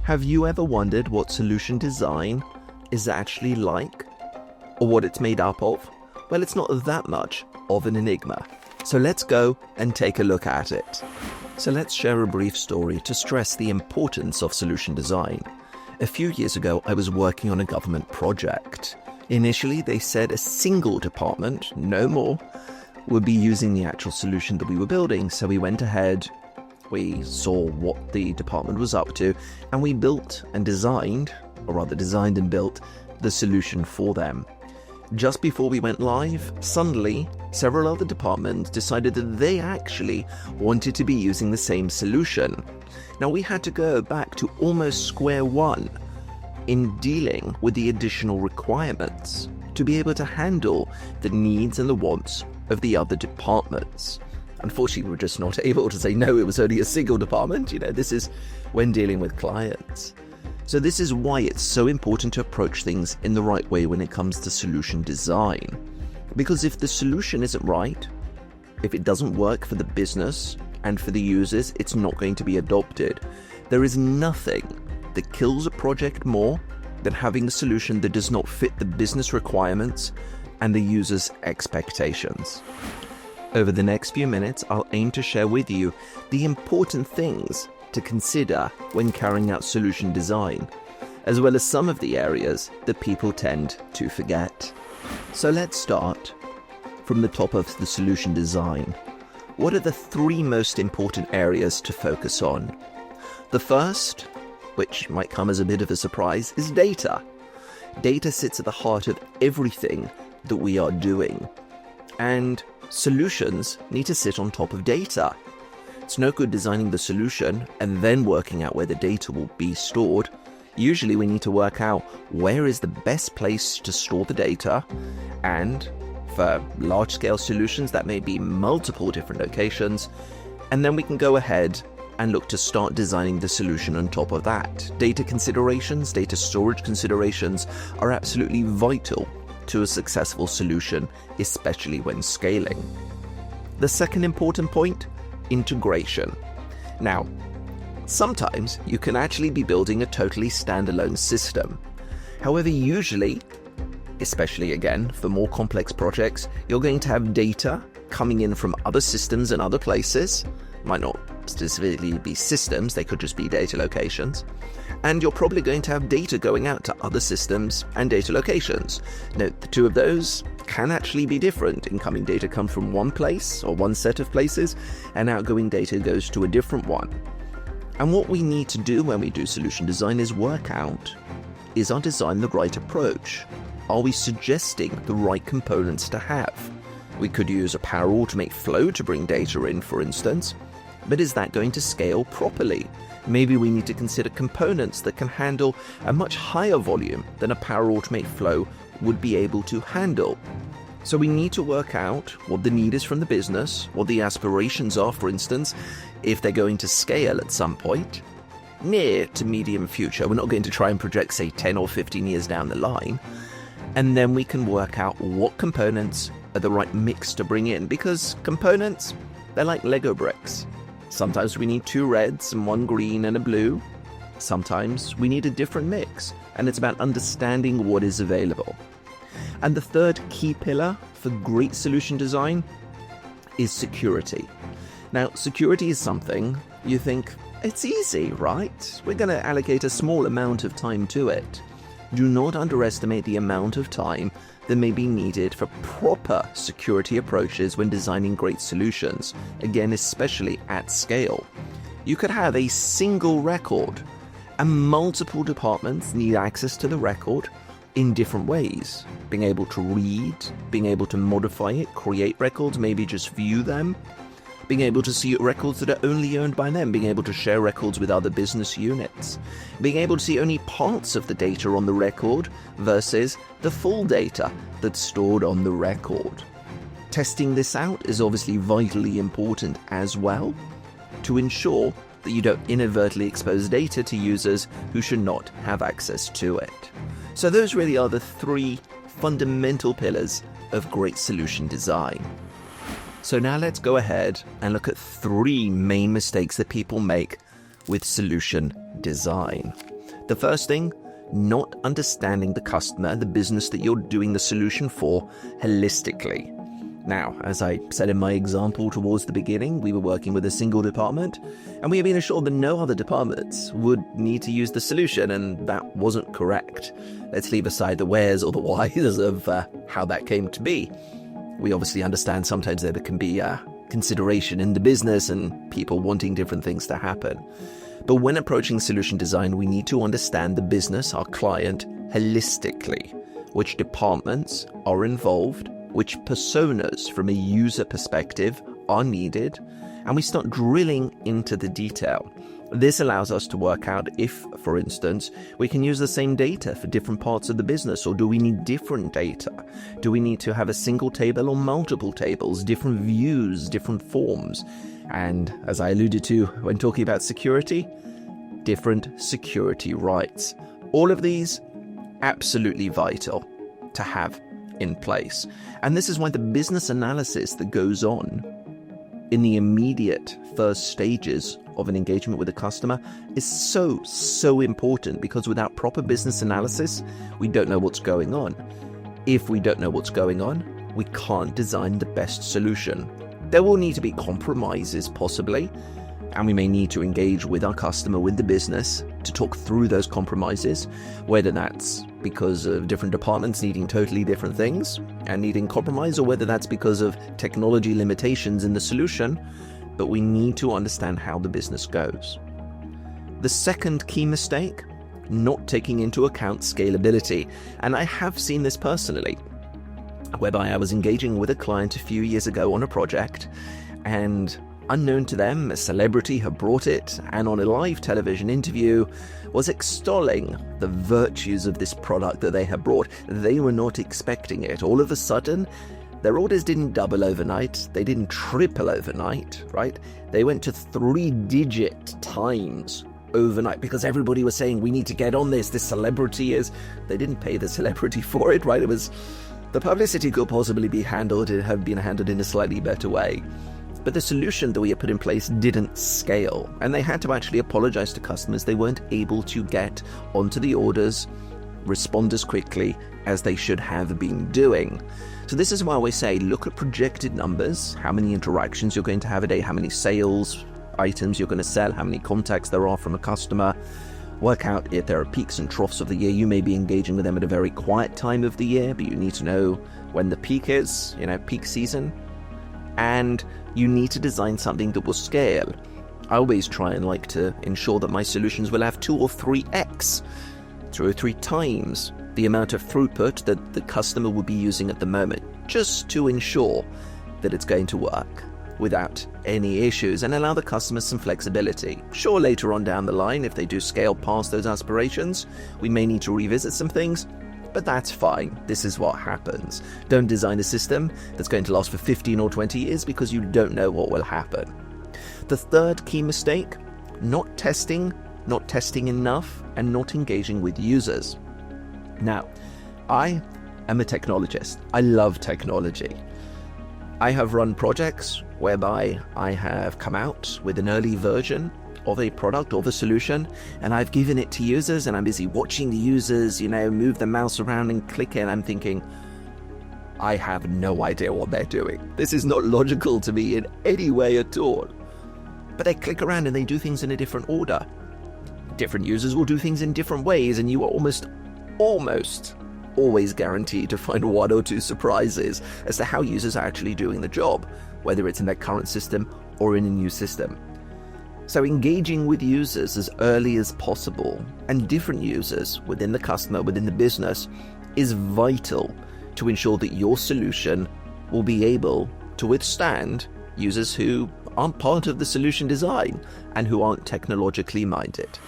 Have you ever wondered what solution design is actually like, or what it's made up of? Well, it's not that much of an enigma. So let's go and take a look at it. So let's share a brief story to stress the importance of solution design. A few years ago, I was working on a government project. Initially, they said a single department, no more, would be using the actual solution that we were building. So we went ahead, we saw what the department was up to, and we built and designed, or rather designed and built, the solution for them. Just before we went live, suddenly, several other departments decided that they actually wanted to be using the same solution. Now, we had to go back to almost square one in dealing with the additional requirements to be able to handle the needs and the wants of the other departments. Unfortunately, we're just not able to say, no, it was only a single department. This is when dealing with clients. So this is why it's so important to approach things in the right way when it comes to solution design. Because if the solution isn't right, if it doesn't work for the business and for the users, it's not going to be adopted. There is nothing that kills a project more than having a solution that does not fit the business requirements and the user's expectations. Over the next few minutes, I'll aim to share with you the important things to consider when carrying out solution design, as well as some of the areas that people tend to forget. So let's start from the top of the solution design. What are the three most important areas to focus on? The first, which might come as a bit of a surprise, is data. Data sits at the heart of everything that we are doing, and solutions need to sit on top of data. It's no good designing the solution and then working out where the data will be stored. Usually we need to work out where is the best place to store the data, and for large-scale solutions that may be multiple different locations, and then we can go ahead and look to start designing the solution on top of that. Data considerations, data storage considerations are absolutely vital to a successful solution, especially when scaling. The second important point, integration. Now, sometimes you can actually be building a totally standalone system. However, usually, especially again for more complex projects, you're going to have data coming in from other systems and other places. Might not specifically be systems, they could just be data locations. And you're probably going to have data going out to other systems and data locations. Note, the two of those can actually be different. Incoming data comes from one place or one set of places, and outgoing data goes to a different one. And what we need to do when we do solution design is work out, is our design the right approach? Are we suggesting the right components to have? We could use a Power Automate flow to bring data in, for instance, but is that going to scale properly? Maybe we need to consider components that can handle a much higher volume than a Power Automate flow would be able to handle. So we need to work out what the need is from the business, what the aspirations are, for instance, if they're going to scale at some point, near to medium future. We're not going to try and project, say, 10 or 15 years down the line. And then we can work out what components are the right mix to bring in, because components, they're like Lego bricks. Sometimes we need 2 reds and 1 green and a blue. Sometimes we need a different mix, and it's about understanding what is available. And the third key pillar for great solution design is security. Now, security is something you think, it's easy, right? We're going to allocate a small amount of time to it. Do not underestimate the amount of time that may be needed for proper security approaches when designing great solutions, again, especially at scale. You could have a single record, and multiple departments need access to the record in different ways. Being able to read, being able to modify it, create records, maybe just view them, being able to see records that are only owned by them, being able to share records with other business units, being able to see only parts of the data on the record versus the full data that's stored on the record. Testing this out is obviously vitally important as well to ensure that you don't inadvertently expose data to users who should not have access to it. So those really are the 3 fundamental pillars of great solution design. So now let's go ahead and look at 3 main mistakes that people make with solution design. The first thing, not understanding the customer, the business that you're doing the solution for, holistically. Now, as I said in my example towards the beginning, we were working with a single department, and we have been assured that no other departments would need to use the solution, and that wasn't correct. Let's leave aside the wheres or the whys of how that came to be. We obviously understand sometimes there can be consideration in the business and people wanting different things to happen. But when approaching solution design, we need to understand the business, our client, holistically. Which departments are involved, which personas from a user perspective are needed, and we start drilling into the detail. This allows us to work out if, for instance, we can use the same data for different parts of the business, or do we need different data? Do we need to have a single table or multiple tables, different views, different forms? And as I alluded to when talking about security, different security rights. All of these, absolutely vital to have in place. And this is why the business analysis that goes on in the immediate first stages of an engagement with a customer is so important, because without proper business analysis, we don't know what's going on. If we don't know what's going on, we can't design the best solution. There will need to be compromises possibly, and we may need to engage with our customer, with the business, to talk through those compromises, whether that's because of different departments needing totally different things and needing compromise, or whether that's because of technology limitations in the solution, but we need to understand how the business goes. The second key mistake, not taking into account scalability. And I have seen this personally, whereby I was engaging with a client a few years ago on a project, and unknown to them, a celebrity had brought it, and on a live television interview was extolling the virtues of this product that they had brought. They were not expecting it. All of a sudden, their orders didn't double overnight. They didn't triple overnight, right? They went to 3-digit times overnight, because everybody was saying, we need to get on this. This celebrity is... They didn't pay the celebrity for it, right? It was... The publicity could possibly be handled, it had been handled in a slightly better way. But the solution that we had put in place didn't scale, and they had to actually apologize to customers. They weren't able to get onto the orders, respond as quickly as they should have been doing. So this is why we say, look at projected numbers, how many interactions you're going to have a day, how many sales items you're going to sell, how many contacts there are from a customer. Work out if there are peaks and troughs of the year. You may be engaging with them at a very quiet time of the year, but you need to know when the peak is, peak season. And you need to design something that will scale. I always try and like to ensure that my solutions will have 2 or 3x, 2 or 3 times the amount of throughput that the customer will be using at the moment, just to ensure that it's going to work without any issues and allow the customers some flexibility. Sure, later on down the line, if they do scale past those aspirations, we may need to revisit some things, but that's fine. This is what happens. Don't design a system that's going to last for 15 or 20 years because you don't know what will happen. The third key mistake, not testing enough, and not engaging with users. Now, I am a technologist. I love technology. I have run projects whereby I have come out with an early version of a product or the solution, and I've given it to users, and I'm busy watching the users, move the mouse around and click it, and I'm thinking, I have no idea what they're doing. This is not logical to me in any way at all. But they click around and they do things in a different order. Different users will do things in different ways, and you are almost always guaranteed to find 1 or 2 surprises as to how users are actually doing the job, whether it's in their current system or in a new system. So engaging with users as early as possible, and different users within the customer, within the business, is vital to ensure that your solution will be able to withstand users who aren't part of the solution design and who aren't technologically minded.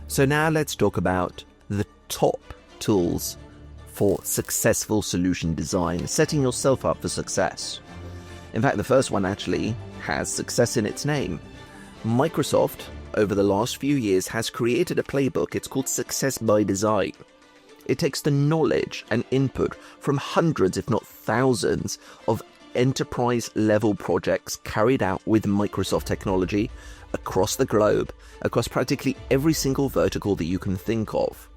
So now let's talk about the top tools for successful solution design, setting yourself up for success. In fact, the first one actually has success in its name. Microsoft, over the last few years, has created a playbook. It's called Success by Design. It takes the knowledge and input from hundreds, if not thousands, of enterprise-level projects carried out with Microsoft technology across the globe, across practically every single vertical that you can think of.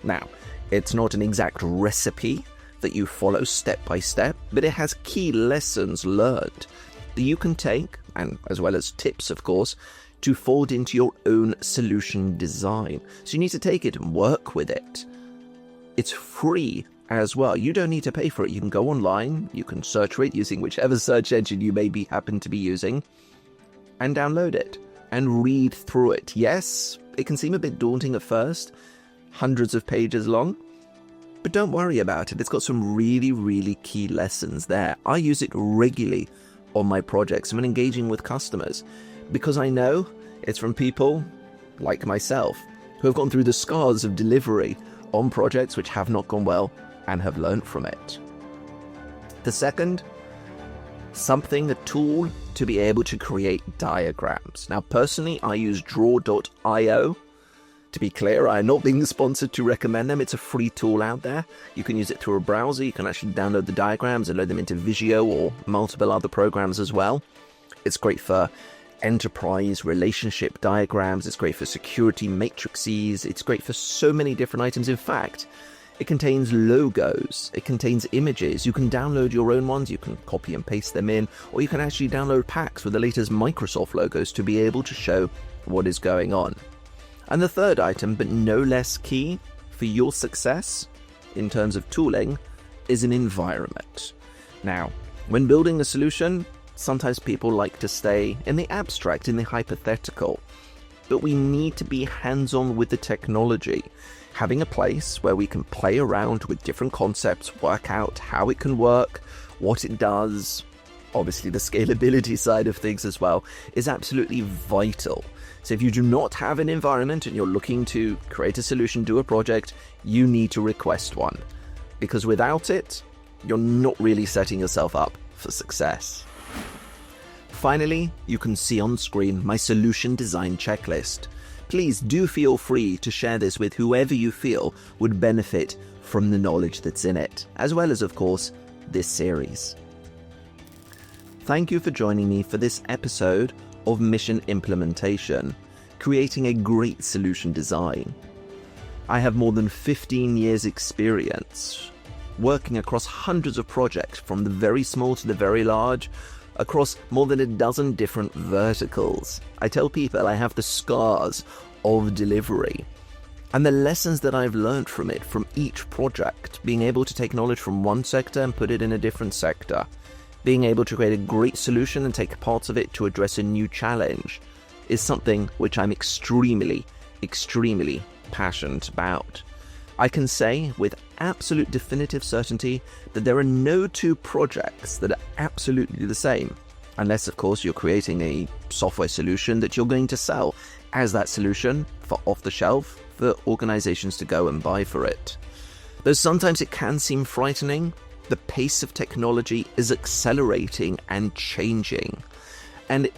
Now, it's not an exact recipe that you follow step by step, but it has key lessons learned that you can take, and as well as tips, of course, to fold into your own solution design. So you need to take it and work with it. It's free as well. You don't need to pay for it. You can go online, you can search for it using whichever search engine you may happen to be using, and download it and read through it. Yes, it can seem a bit daunting at first, hundreds of pages long, but don't worry about it. It's got some really, really key lessons there. I use it regularly on my projects when engaging with customers, because I know it's from people like myself who have gone through the scars of delivery on projects which have not gone well and have learned from it. The second, a tool to be able to create diagrams. Now, personally, I use draw.io. To be clear, I am not being sponsored to recommend them. It's a free tool out there. You can use it through a browser. You can actually download the diagrams and load them into Visio or multiple other programs as well. It's great for enterprise relationship diagrams. It's great for security matrices. It's great for so many different items. In fact, it contains logos. It contains images. You can download your own ones. You can copy and paste them in, or you can actually download packs with the latest Microsoft logos to be able to show what is going on. And the third item, but no less key for your success in terms of tooling, is an environment. Now, when building a solution, sometimes people like to stay in the abstract, in the hypothetical, but we need to be hands-on with the technology, having a place where we can play around with different concepts, work out how it can work, what it does. Obviously, the scalability side of things as well is absolutely vital. So if you do not have an environment and you're looking to create a solution, do a project, you need to request one, because without it, you're not really setting yourself up for success. Finally, you can see on screen my solution design checklist. Please do feel free to share this with whoever you feel would benefit from the knowledge that's in it, as well as, of course, this series. Thank you for joining me for this episode of Mission Implementation, creating a great solution design. I have more than 15 years experience working across hundreds of projects, from the very small to the very large, across more than a dozen different verticals. I tell people I have the scars of delivery and the lessons that I've learned from it, from each project, being able to take knowledge from one sector and put it in a different sector, being able to create a great solution and take parts of it to address a new challenge, is something which I'm extremely, extremely passionate about. I can say with absolute definitive certainty that there are no two projects that are absolutely the same, unless of course you're creating a software solution that you're going to sell as that solution for off the shelf for organizations to go and buy for it. Though sometimes it can seem frightening, the pace of technology is accelerating and changing, and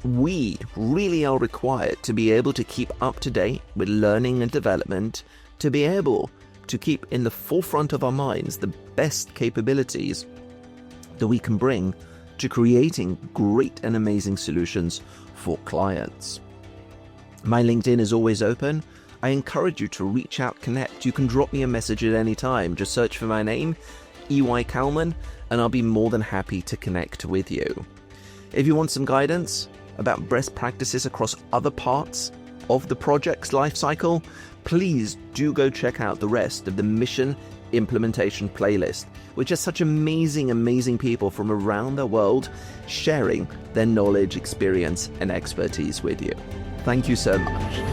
we really are required to be able to keep up to date with learning and development, to be able to keep in the forefront of our minds the best capabilities that we can bring to creating great and amazing solutions for clients. My LinkedIn is always open. I encourage you to reach out, connect. You can drop me a message at any time. Just search for my name, Eli Coleman, and I'll be more than happy to connect with you. If you want some guidance about best practices across other parts of the project's lifecycle, please do go check out the rest of the Mission Implementation playlist, which has such amazing, amazing people from around the world sharing their knowledge, experience, and expertise with you. Thank you so much.